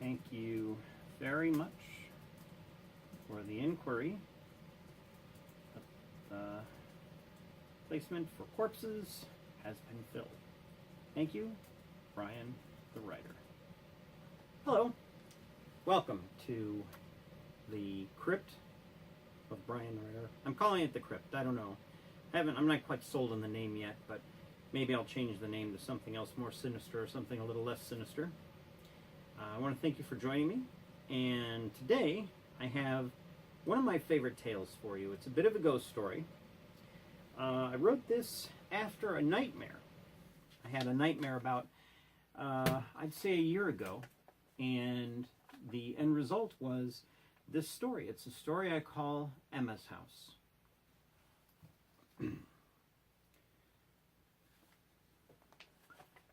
Thank you very much for the inquiry. The placement for corpses has been filled. Thank you, Bryan, the writer. Hello. Welcome to the Crypt of Bryan Writer. I'm calling it the Crypt. I don't know. I'm not quite sold on the name yet, but maybe I'll change the name to something else more sinister or something a little less sinister. I want to thank you for joining me, and today I have one of my favorite tales for you. It's a bit of a ghost story. I wrote this after a nightmare. I had a nightmare about, I'd say a year ago, and the end result was this story. It's a story I call Emma's House.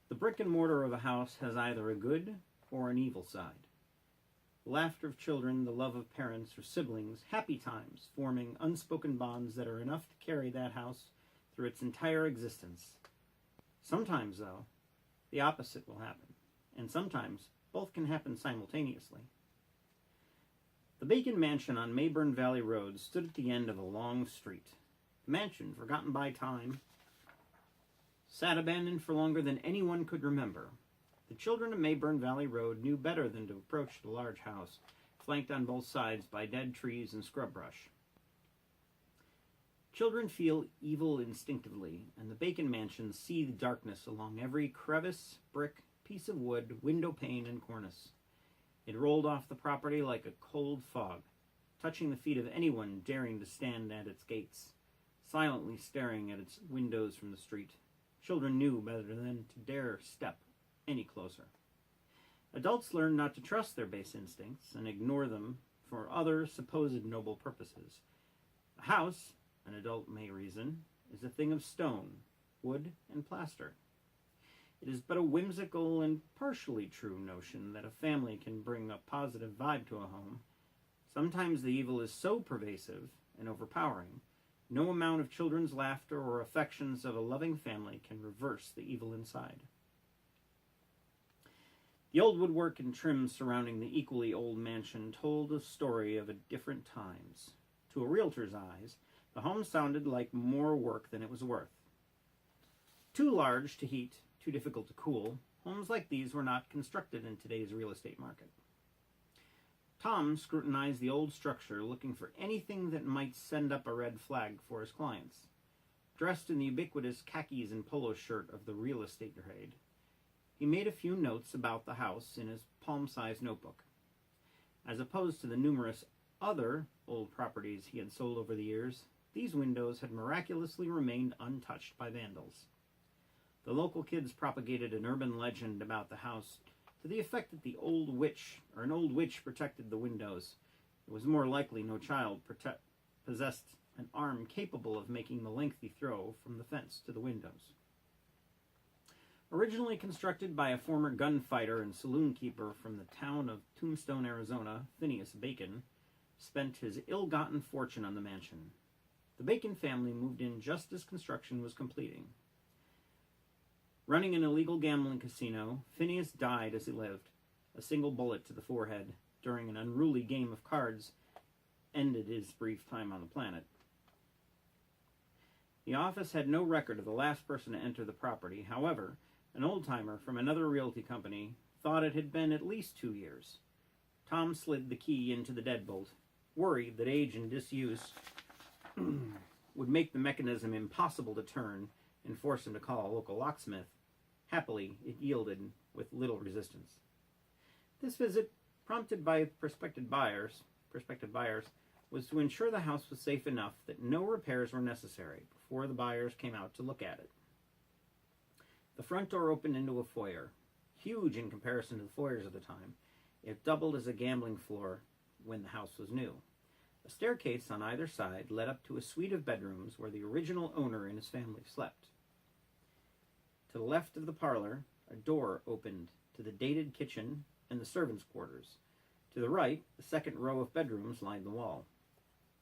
The brick and mortar of a house has either a good or an evil side. The laughter of children, the love of parents or siblings, happy times forming unspoken bonds that are enough to carry that house through its entire existence. Sometimes, though, the opposite will happen, and sometimes both can happen simultaneously. The Bacon Mansion on Mayburn Valley Road stood at the end of a long street. The mansion, forgotten by time, sat abandoned for longer than anyone could remember. The children of Mayburn Valley Road knew better than to approach the large house, flanked on both sides by dead trees and scrub brush. Children feel evil instinctively, and the Bacon Mansion seethed darkness along every crevice, brick, piece of wood, window pane, and cornice. It rolled off the property like a cold fog, touching the feet of anyone daring to stand at its gates, silently staring at its windows from the street. Children knew better than to dare step any closer. Adults learned not to trust their base instincts and ignore them for other supposed noble purposes. A house, an adult may reason, is a thing of stone, wood, and plaster. It is but a whimsical and partially true notion that a family can bring a positive vibe to a home. Sometimes the evil is so pervasive and overpowering, no amount of children's laughter or affections of a loving family can reverse the evil inside. The old woodwork and trim surrounding the equally old mansion told a story of different times. To a realtor's eyes, the home sounded like more work than it was worth. Too large to heat, too difficult to cool, homes like these were not constructed in today's real estate market. Tom scrutinized the old structure, looking for anything that might send up a red flag for his clients. Dressed in the ubiquitous khakis and polo shirt of the real estate trade, he made a few notes about the house in his palm-sized notebook. As opposed to the numerous other old properties he had sold over the years, these windows had miraculously remained untouched by vandals. The local kids propagated an urban legend about the house to the effect that an old witch protected the windows. It was more likely no child possessed an arm capable of making the lengthy throw from the fence to the windows. Originally constructed by a former gunfighter and saloon keeper from the town of Tombstone, Arizona, Phineas Bacon spent his ill-gotten fortune on the mansion. The Bacon family moved in just as construction was completing. Running an illegal gambling casino, Phineas died as he lived. A single bullet to the forehead during an unruly game of cards ended his brief time on the planet. The office had no record of the last person to enter the property. However, an old-timer from another realty company thought it had been at least 2 years. Tom slid the key into the deadbolt, worried that age and disuse would make the mechanism impossible to turn and force him to call a local locksmith. Happily, it yielded with little resistance. This visit, prompted by prospective buyers, was to ensure the house was safe enough that no repairs were necessary before the buyers came out to look at it. The front door opened into a foyer. Huge in comparison to the foyers of the time, it doubled as a gambling floor when the house was new. A staircase on either side led up to a suite of bedrooms where the original owner and his family slept. To the left of the parlor, a door opened to the dated kitchen and the servants' quarters. To the right, the second row of bedrooms lined the wall.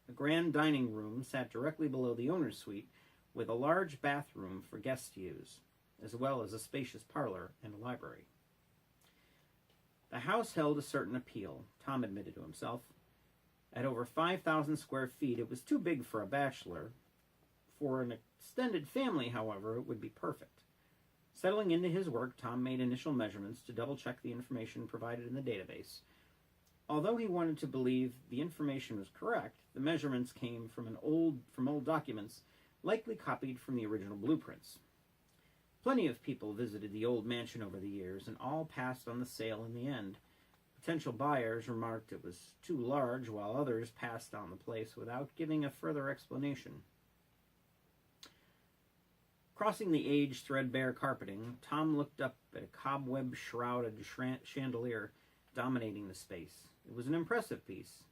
A grand dining room sat directly below the owner's suite, with a large bathroom for guests to use, as well as a spacious parlor and a library. The house held a certain appeal, Tom admitted to himself. At over 5,000 square feet, it was too big for a bachelor. For an extended family, however, it would be perfect. Settling into his work, Tom made initial measurements to double-check the information provided in the database. Although he wanted to believe the information was correct, the measurements came from old documents, likely copied from the original blueprints. Plenty of people visited the old mansion over the years, and all passed on the sale in the end. Potential buyers remarked it was too large, while others passed on the place without giving a further explanation. Crossing the aged, threadbare carpeting, Tom looked up at a cobweb-shrouded chandelier dominating the space. It was an impressive piece.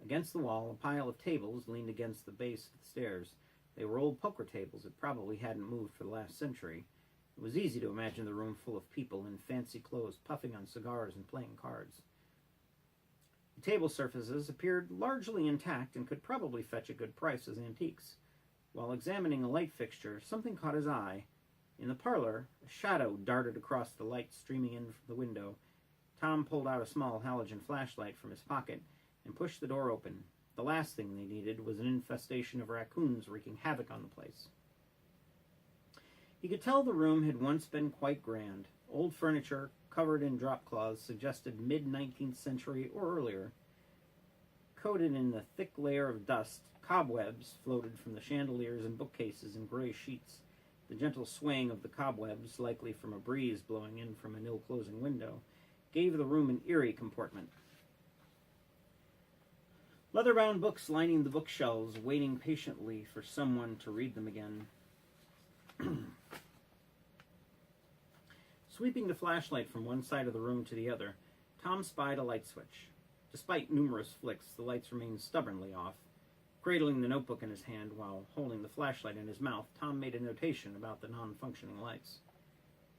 Against the wall, a pile of tables leaned against the base of the stairs. They were old poker tables that probably hadn't moved for the last century. It was easy to imagine the room full of people in fancy clothes puffing on cigars and playing cards. The table surfaces appeared largely intact and could probably fetch a good price as antiques. While examining a light fixture, something caught his eye. In the parlor, a shadow darted across the light streaming in from the window. Tom pulled out a small halogen flashlight from his pocket and pushed the door open. The last thing they needed was an infestation of raccoons wreaking havoc on the place. He could tell the room had once been quite grand. Old furniture, covered in drop cloths, suggested mid-19th century or earlier. Coated in a thick layer of dust, cobwebs floated from the chandeliers and bookcases in gray sheets. The gentle swaying of the cobwebs, likely from a breeze blowing in from an ill-closing window, gave the room an eerie comportment. Leather-bound books lining the bookshelves, waiting patiently for someone to read them again. Sweeping the flashlight from one side of the room to the other, Tom spied a light switch. Despite numerous flicks, the lights remained stubbornly off. Cradling the notebook in his hand while holding the flashlight in his mouth, Tom made a notation about the non-functioning lights.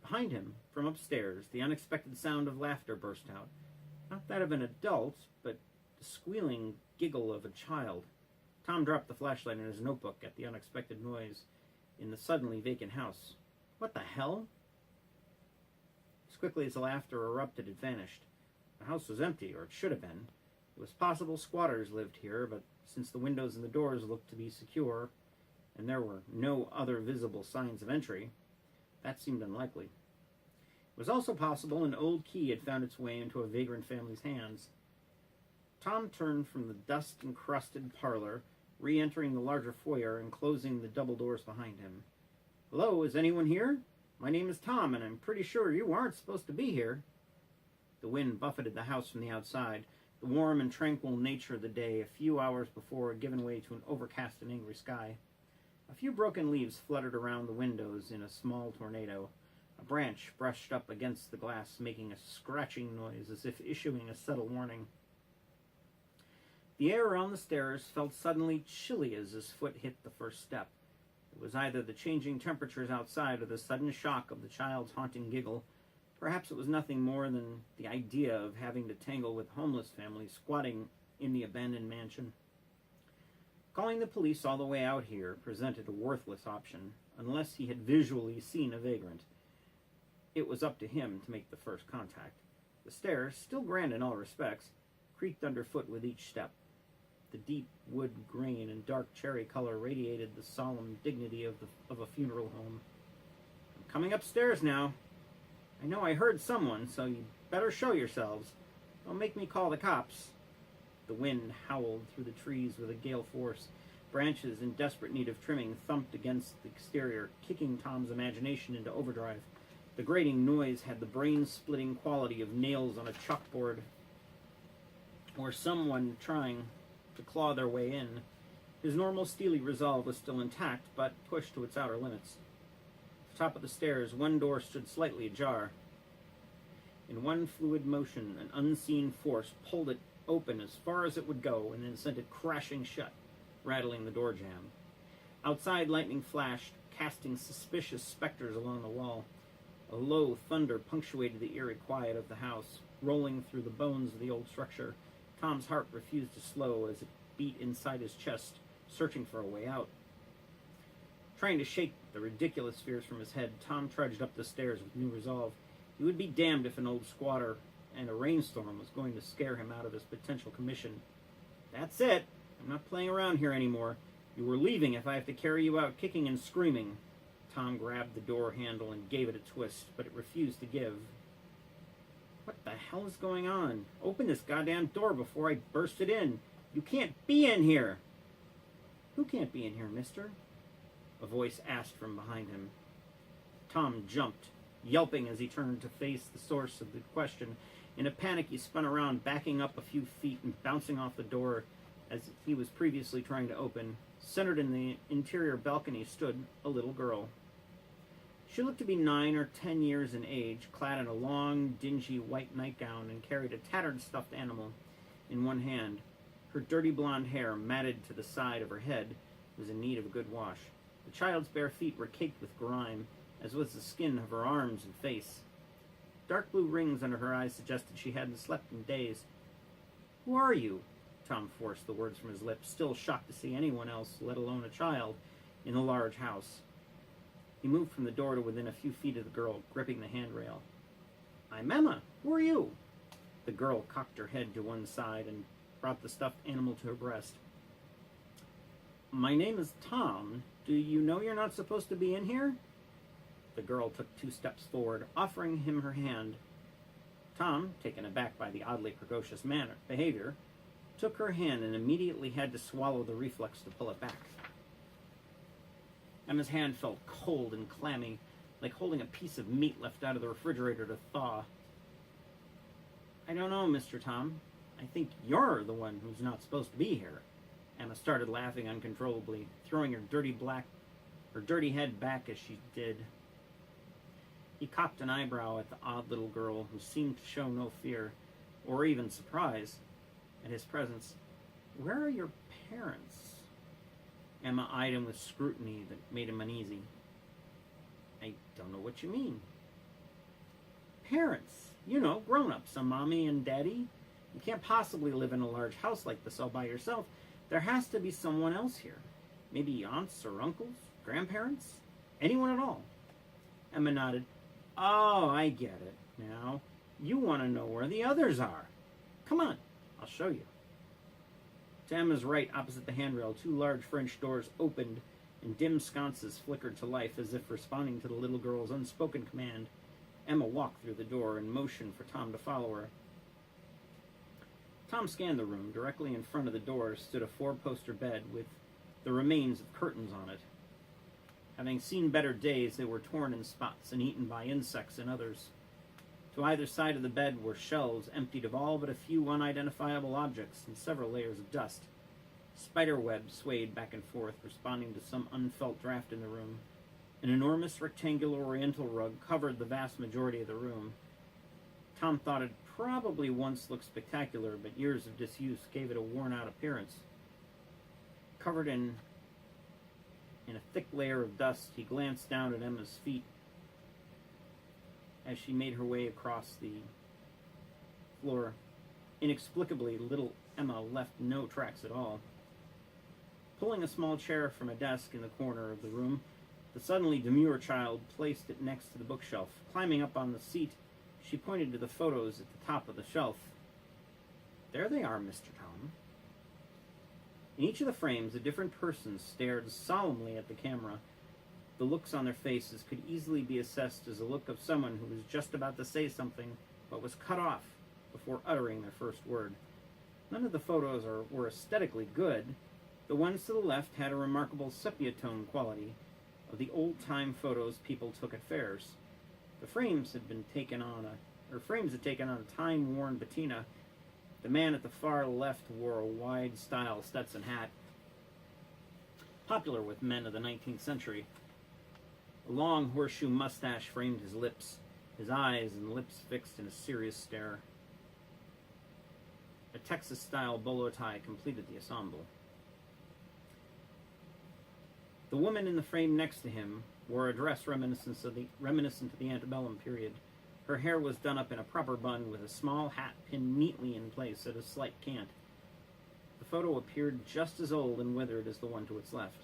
Behind him, from upstairs, the unexpected sound of laughter burst out. Not that of an adult, but the squealing giggle of a child. Tom dropped the flashlight in his notebook at the unexpected noise in the suddenly vacant house. What the hell? As quickly as the laughter erupted, it vanished. The house was empty, or it should have been. It was possible squatters lived here, but since the windows and the doors looked to be secure, and there were no other visible signs of entry, that seemed unlikely. It was also possible an old key had found its way into a vagrant family's hands. Tom turned from the dust-encrusted parlor, re-entering the larger foyer and closing the double doors behind him. "Hello, is anyone here? My name is Tom, and I'm pretty sure you aren't supposed to be here." The wind buffeted the house from the outside. The warm and tranquil nature of the day, a few hours before, had given way to an overcast and angry sky. A few broken leaves fluttered around the windows in a small tornado. A branch brushed up against the glass, making a scratching noise as if issuing a subtle warning. The air around the stairs felt suddenly chilly as his foot hit the first step. It was either the changing temperatures outside or the sudden shock of the child's haunting giggle. Perhaps it was nothing more than the idea of having to tangle with homeless families squatting in the abandoned mansion. Calling the police all the way out here presented a worthless option, unless he had visually seen a vagrant. It was up to him to make the first contact. The stairs, still grand in all respects, creaked underfoot with each step. The deep wood grain and dark cherry color radiated the solemn dignity of a funeral home. "I'm coming upstairs now. I know I heard someone, so you better show yourselves. Don't make me call the cops." The wind howled through the trees with a gale force. Branches in desperate need of trimming thumped against the exterior, kicking Tom's imagination into overdrive. The grating noise had the brain-splitting quality of nails on a chalkboard, or someone trying to claw their way in. His normal steely resolve was still intact, but pushed to its outer limits. At the top of the stairs, one door stood slightly ajar. In one fluid motion, an unseen force pulled it open as far as it would go, and then sent it crashing shut, rattling the door jamb. Outside, lightning flashed, casting suspicious specters along the wall. A low thunder punctuated the eerie quiet of the house, rolling through the bones of the old structure. Tom's heart refused to slow as it beat inside his chest, searching for a way out. Trying to shake the ridiculous fears from his head, Tom trudged up the stairs with new resolve. He would be damned if an old squatter and a rainstorm was going to scare him out of his potential commission. "That's it. I'm not playing around here anymore. You were leaving if I have to carry you out kicking and screaming." Tom grabbed the door handle and gave it a twist, but it refused to give. "What the hell is going on? Open this goddamn door before I burst it in. You can't be in here." "Who can't be in here, mister?" a voice asked from behind him. Tom jumped, yelping as he turned to face the source of the question. In a panic, he spun around, backing up a few feet and bouncing off the door as he was previously trying to open. Centered in the interior balcony stood a little girl. She looked to be 9 or 10 years in age, clad in a long, dingy white nightgown, and carried a tattered stuffed animal in one hand. Her dirty blonde hair, matted to the side of her head, was in need of a good wash. The child's bare feet were caked with grime, as was the skin of her arms and face. Dark blue rings under her eyes suggested she hadn't slept in days. "Who are you?" Tom forced the words from his lips, still shocked to see anyone else, let alone a child, in the large house. He moved from the door to within a few feet of the girl, gripping the handrail. "I'm Emma. Who are you?" The girl cocked her head to one side and brought the stuffed animal to her breast. "My name is Tom. Do you know you're not supposed to be in here?" The girl took 2 steps forward, offering him her hand. Tom, taken aback by the oddly precocious behavior, took her hand and immediately had to swallow the reflex to pull it back. Emma's hand felt cold and clammy, like holding a piece of meat left out of the refrigerator to thaw. "I don't know, Mr. Tom. I think you're the one who's not supposed to be here." Emma started laughing uncontrollably, throwing her dirty head back as she did. He cocked an eyebrow at the odd little girl, who seemed to show no fear, or even surprise, at his presence. "Where are your parents?" Emma eyed him with scrutiny that made him uneasy. "I don't know what you mean." "Parents. You know, grown-ups, a mommy and daddy. You can't possibly live in a large house like this all by yourself. There has to be someone else here. Maybe aunts or uncles, grandparents, anyone at all." Emma nodded. "Oh, I get it now. You want to know where the others are. Come on, I'll show you." To Emma's right, opposite the handrail, 2 large French doors opened, and dim sconces flickered to life as if responding to the little girl's unspoken command. Emma walked through the door and motioned for Tom to follow her. Tom scanned the room. Directly in front of the door stood a 4-poster bed with the remains of curtains on it. Having seen better days, they were torn in spots and eaten by insects and others. To either side of the bed were shelves emptied of all but a few unidentifiable objects and several layers of dust. Spider webs swayed back and forth, responding to some unfelt draft in the room. An enormous rectangular oriental rug covered the vast majority of the room. Tom thought it probably once looked spectacular, but years of disuse gave it a worn-out appearance. Covered in a thick layer of dust, he glanced down at Emma's feet as she made her way across the floor. Inexplicably, little Emma left no tracks at all. Pulling a small chair from a desk in the corner of the room, the suddenly demure child placed it next to the bookshelf. Climbing up on the seat, she pointed to the photos at the top of the shelf. "There they are, Mr. Tom." In each of the frames, a different person stared solemnly at the camera. The looks on their faces could easily be assessed as the look of someone who was just about to say something, but was cut off before uttering their first word. None of the photos were aesthetically good. The ones to the left had a remarkable sepia tone quality of the old-time photos people took at fairs. The frames had taken on a time-worn patina. The man at the far left wore a wide-style Stetson hat, popular with men of the 19th century. A long horseshoe mustache framed his lips, his eyes and lips fixed in a serious stare. A Texas-style bolo tie completed the ensemble. The woman in the frame next to him wore a dress reminiscent of the antebellum period. Her hair was done up in a proper bun with a small hat pinned neatly in place at a slight cant. The photo appeared just as old and withered as the one to its left.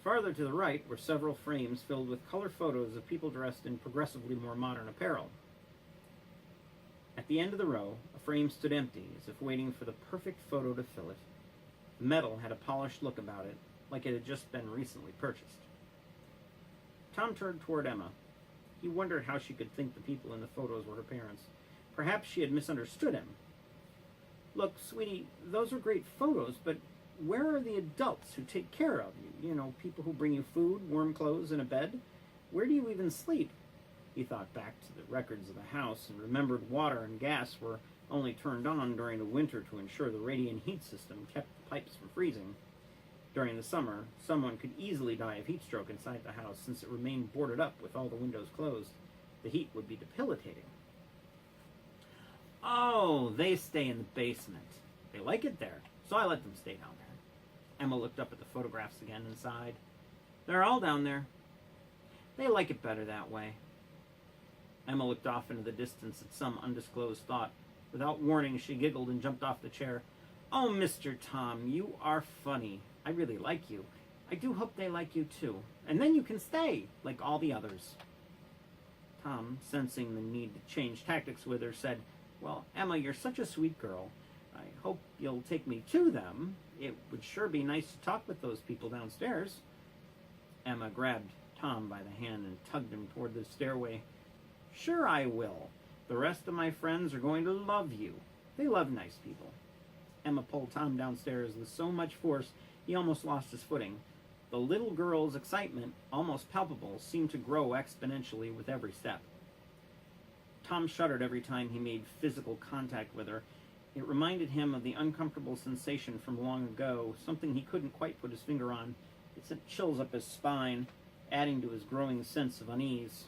Farther to the right were several frames filled with color photos of people dressed in progressively more modern apparel. At the end of the row, a frame stood empty, as if waiting for the perfect photo to fill it. The metal had a polished look about it, like it had just been recently purchased. Tom turned toward Emma. He wondered how she could think the people in the photos were her parents. Perhaps she had misunderstood him. Look, sweetie, those are great photos, but where are the adults who take care of you? You know, people who bring you food, warm clothes, and a bed? Where do you even sleep? He thought back to the records of the house and remembered water and gas were only turned on during the winter to ensure the radiant heat system kept the pipes from freezing. During the summer, someone could easily die of heat stroke inside the house since it remained boarded up with all the windows closed. The heat would be debilitating. Oh, they stay in the basement. They like it there, so I let them stay down there. Emma looked up at the photographs again and sighed. They're all down there. They like it better that way. Emma looked off into the distance at some undisclosed thought. Without warning, she giggled and jumped off the chair. Oh, Mr. Tom, you are funny. I really like you. I do hope they like you too. And then you can stay, like all the others. Tom, sensing the need to change tactics with her, said, Well, Emma, you're such a sweet girl. I hope you'll take me to them. It would sure be nice to talk with those people downstairs. Emma grabbed Tom by the hand and tugged him toward the stairway. Sure I will. The rest of my friends are going to love you. They love nice people. Emma pulled Tom downstairs with so much force he almost lost his footing. The little girl's excitement, almost palpable, seemed to grow exponentially with every step. Tom shuddered every time he made physical contact with her. It reminded him of the uncomfortable sensation from long ago, something he couldn't quite put his finger on. It sent chills up his spine, adding to his growing sense of unease.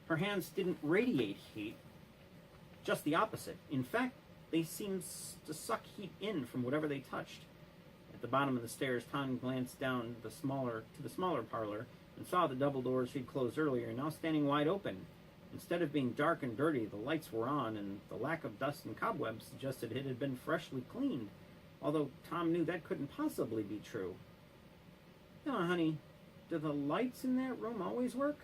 Her hands didn't radiate heat, just the opposite. In fact, they seemed to suck heat in from whatever they touched. At the bottom of the stairs, Tom glanced down to the smaller parlor and saw the double doors he'd closed earlier now standing wide open. Instead of being dark and dirty, the lights were on, and the lack of dust and cobwebs suggested it had been freshly cleaned, although Tom knew that couldn't possibly be true. Now, honey, do the lights in that room always work?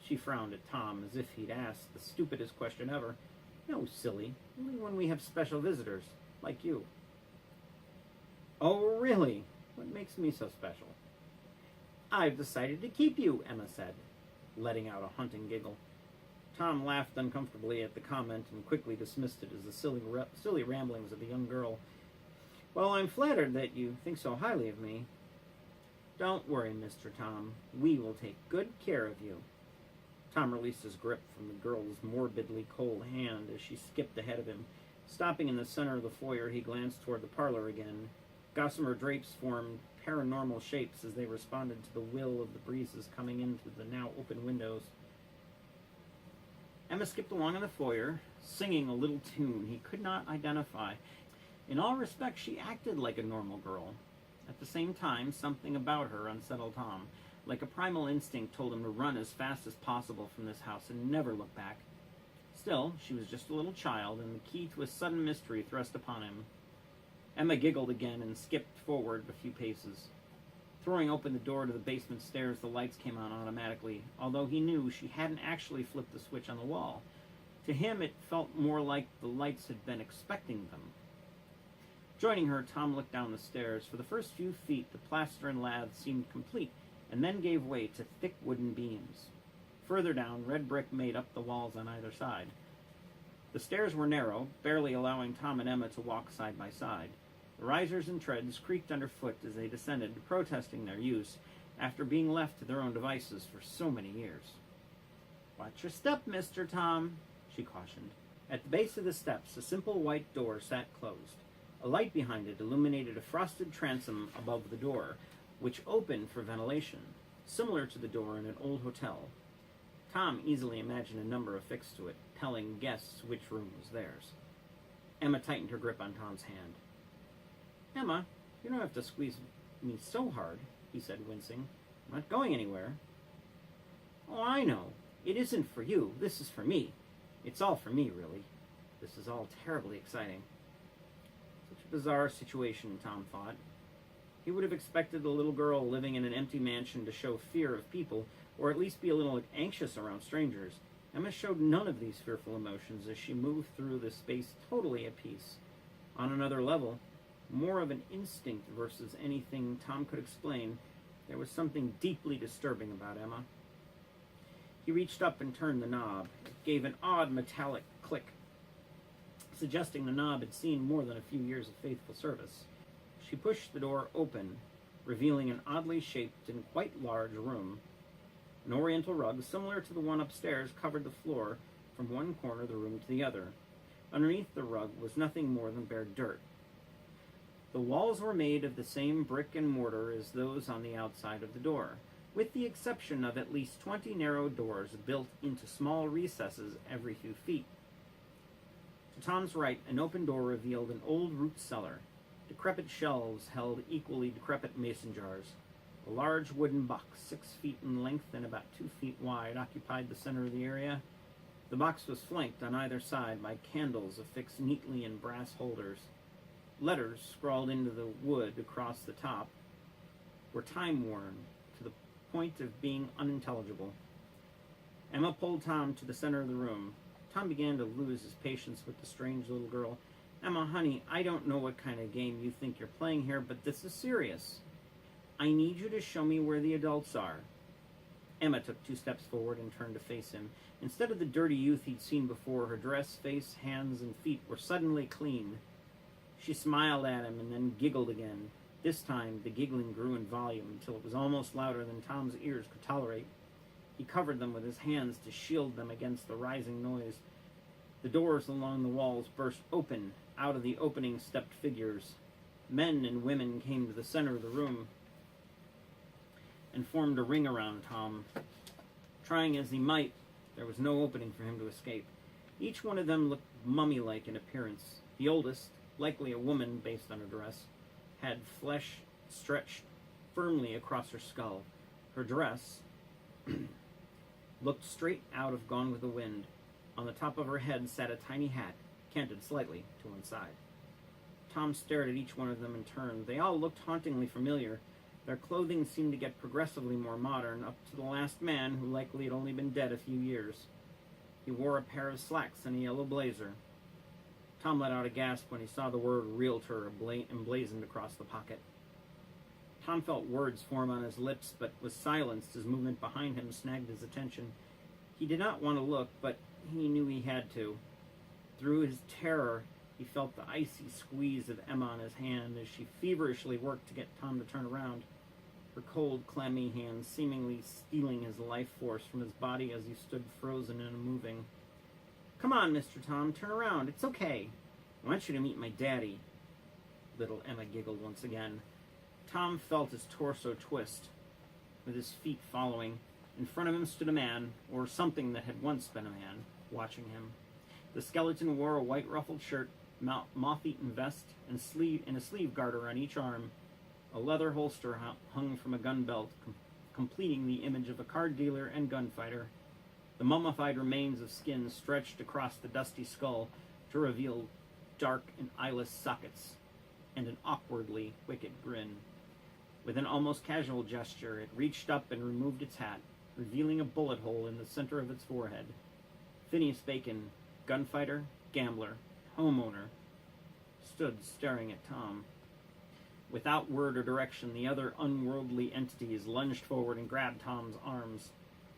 She frowned at Tom as if he'd asked the stupidest question ever. No, silly. Only when we have special visitors, like you. Oh, really? What makes me so special? I've decided to keep you, Emma said, letting out a haunting giggle. Tom laughed uncomfortably at the comment and quickly dismissed it as the silly ramblings of a young girl. Well, I'm flattered that you think so highly of me. Don't worry, Mr. Tom. We will take good care of you. Tom released his grip from the girl's morbidly cold hand as she skipped ahead of him. Stopping in the center of the foyer, he glanced toward the parlor again. Gossamer drapes formed paranormal shapes as they responded to the will of the breezes coming into the now open windows. Emma skipped along in the foyer, singing a little tune he could not identify. In all respects, she acted like a normal girl. At the same time, something about her unsettled Tom. Like a primal instinct told him to run as fast as possible from this house and never look back. Still, she was just a little child, and the key to a sudden mystery thrust upon him. Emma giggled again and skipped forward a few paces. Throwing open the door to the basement stairs, the lights came on automatically, although he knew she hadn't actually flipped the switch on the wall. To him, it felt more like the lights had been expecting them. Joining her, Tom looked down the stairs. For the first few feet, the plaster and lath seemed complete, and then gave way to thick wooden beams. Further down, red brick made up the walls on either side. The stairs were narrow, barely allowing Tom and Emma to walk side by side. The risers and treads creaked underfoot as they descended, protesting their use after being left to their own devices for so many years. Watch your step, Mr. Tom, she cautioned. At the base of the steps, a simple white door sat closed. A light behind it illuminated a frosted transom above the door, which opened for ventilation, similar to the door in an old hotel. Tom easily imagined a number affixed to it, telling guests which room was theirs. Emma tightened her grip on Tom's hand. Emma, you don't have to squeeze me so hard, he said, wincing. I'm not going anywhere. Oh, I know. It isn't for you. This is for me. It's all for me, really. This is all terribly exciting. Such a bizarre situation, Tom thought. He would have expected the little girl living in an empty mansion to show fear of people, or at least be a little anxious around strangers. Emma showed none of these fearful emotions as she moved through the space totally at peace. On another level, more of an instinct versus anything Tom could explain, there was something deeply disturbing about Emma. He reached up and turned the knob. It gave an odd metallic click, suggesting the knob had seen more than a few years of faithful service. She pushed the door open, revealing an oddly shaped and quite large room. An oriental rug, similar to the one upstairs, covered the floor from one corner of the room to the other. Underneath the rug was nothing more than bare dirt. The walls were made of the same brick and mortar as those on the outside of the door, with the exception of at least 20 narrow doors built into small recesses every few feet. To Tom's right, an open door revealed an old root cellar. Decrepit shelves held equally decrepit mason jars. A large wooden box, 6 feet in length and about 2 feet wide, occupied the center of the area. The box was flanked on either side by candles affixed neatly in brass holders. Letters scrawled into the wood across the top were time-worn to the point of being unintelligible. Emma pulled Tom to the center of the room. Tom began to lose his patience with the strange little girl. "Emma, honey, I don't know what kind of game you think you're playing here, but this is serious. I need you to show me where the adults are." Emma took 2 steps forward and turned to face him. Instead of the dirty youth he'd seen before, her dress, face, hands, and feet were suddenly clean. She smiled at him and then giggled again. This time, the giggling grew in volume until it was almost louder than Tom's ears could tolerate. He covered them with his hands to shield them against the rising noise. The doors along the walls burst open. Out of the opening stepped figures. Men and women came to the center of the room and formed a ring around Tom. Trying as he might, there was no opening for him to escape. Each one of them looked mummy-like in appearance. The oldest, likely a woman based on her dress, had flesh stretched firmly across her skull. Her dress looked straight out of Gone with the Wind. On the top of her head sat a tiny hat, canted slightly to one side. Tom stared at each one of them in turn. They all looked hauntingly familiar. Their clothing seemed to get progressively more modern, up to the last man, who likely had only been dead a few years. He wore a pair of slacks and a yellow blazer. Tom let out a gasp when he saw the word realtor emblazoned across the pocket. Tom felt words form on his lips, but was silenced as movement behind him snagged his attention. He did not want to look, but he knew he had to. Through his terror, he felt the icy squeeze of Emma on his hand as she feverishly worked to get Tom to turn around, her cold, clammy hands seemingly stealing his life force from his body as he stood frozen and unmoving. "Come on, Mr. Tom, turn around. It's okay. I want you to meet my daddy." Little Emma giggled once again. Tom felt his torso twist, with his feet following. In front of him stood a man, or something that had once been a man, watching him. The skeleton wore a white ruffled shirt, moth-eaten vest, and a sleeve garter on each arm. A leather holster hung from a gun belt, completing the image of a card dealer and gunfighter. The mummified remains of skin stretched across the dusty skull to reveal dark and eyeless sockets and an awkwardly wicked grin. With an almost casual gesture, it reached up and removed its hat, revealing a bullet hole in the center of its forehead. Phineas Bacon, gunfighter, gambler, homeowner, stood staring at Tom. Without word or direction, the other unworldly entities lunged forward and grabbed Tom's arms.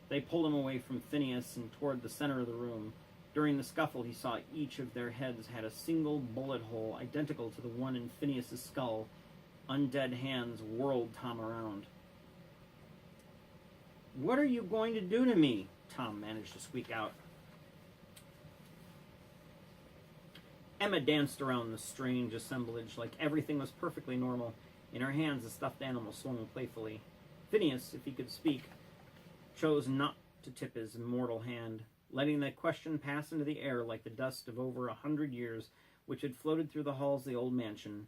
They pulled him away from Phineas and toward the center of the room. During the scuffle, he saw each of their heads had a single bullet hole identical to the one in Phineas's skull. Undead hands whirled Tom around. "What are you going to do to me?" Tom managed to squeak out. Emma danced around the strange assemblage like everything was perfectly normal. In her hands, the stuffed animal swung playfully. Phineas, if he could speak, chose not to tip his mortal hand, letting the question pass into the air like the dust of over 100 years, which had floated through the halls of the old mansion.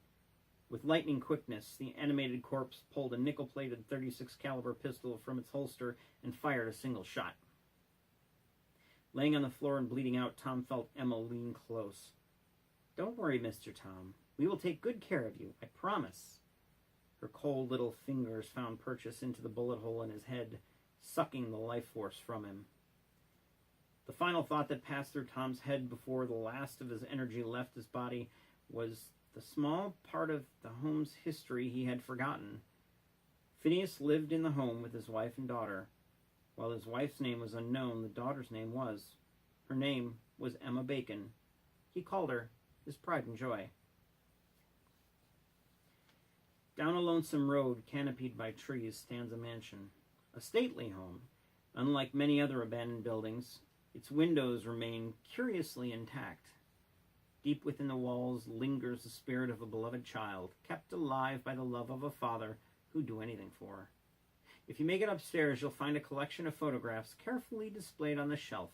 With lightning quickness, the animated corpse pulled a nickel-plated .36 caliber pistol from its holster and fired a single shot. Laying on the floor and bleeding out, Tom felt Emma lean close. "Don't worry, Mr. Tom. We will take good care of you, I promise." Her cold little fingers found purchase into the bullet hole in his head, sucking the life force from him. The final thought that passed through Tom's head before the last of his energy left his body was the small part of the home's history he had forgotten. Phineas lived in the home with his wife and daughter. While his wife's name was unknown, the daughter's name was. Her name was Emma Bacon. He called her his pride and joy. Down a lonesome road, canopied by trees, stands a mansion. A stately home. Unlike many other abandoned buildings, its windows remain curiously intact. Deep within the walls lingers the spirit of a beloved child, kept alive by the love of a father who'd do anything for her. If you make it upstairs, you'll find a collection of photographs carefully displayed on the shelf.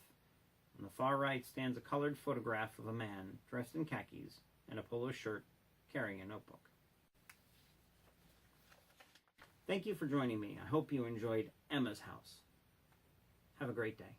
On the far right stands a colored photograph of a man dressed in khakis and a polo shirt, carrying a notebook. Thank you for joining me. I hope you enjoyed Emma's House. Have a great day.